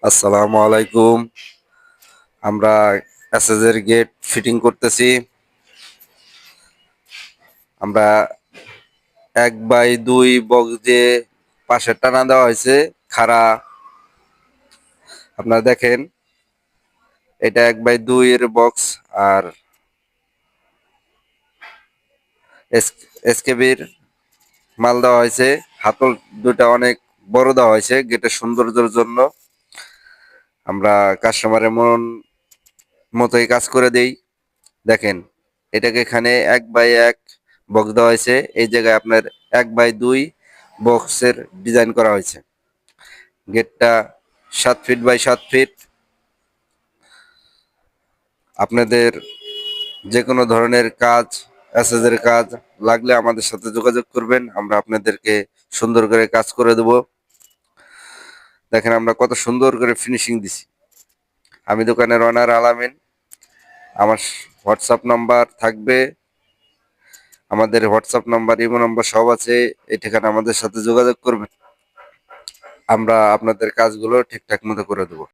আসসালামু আলাইকুম। আমরা এসএসের গেট ফিটিং করতেছি। আমরা 1/2 বক্স দিয়ে পাশে টানা দেওয়া হয়েছে খাড়া। আপনারা দেখেন, এটা 1/2 এর বক্স। আর এসকেবির মাল দেওয়া হয়েছে। হাতল দুটা অনেক বড় দেওয়া হয়েছে গেটের সৌন্দর্যের জন্য। আমরা কাস্টমারের মতোই কাজ করে দেই। দেখেন, এটাকে এখানে 1/1 বক্স দেওয়া হয়েছে। এই জায়গায় আপনার 1/2 বক্সের ডিজাইন করা হয়েছে। গেটটা 7 ফিট বাই 7 ফিট। আপনাদের যে কোনো ধরনের কাজ, এসএসের কাজ লাগলে আমাদের সাথে যোগাযোগ করবেন। আমরা আপনাদেরকে সুন্দর করে কাজ করে দেব। দেখেন আমরা কত সুন্দর করে ফিনিশিং দিছি। আমি দোকানের ওনার আলামিন। আমার হোয়াটসঅ্যাপ নাম্বার থাকবে। আমাদের হোয়াটসঅ্যাপ নাম্বার, ইমো নাম্বার সব আছে। এই ঠিকানা আমাদের সাথে যোগাযোগ করবেন। আমরা আপনাদের কাজগুলো ঠিকঠাক মতো করে দেবো।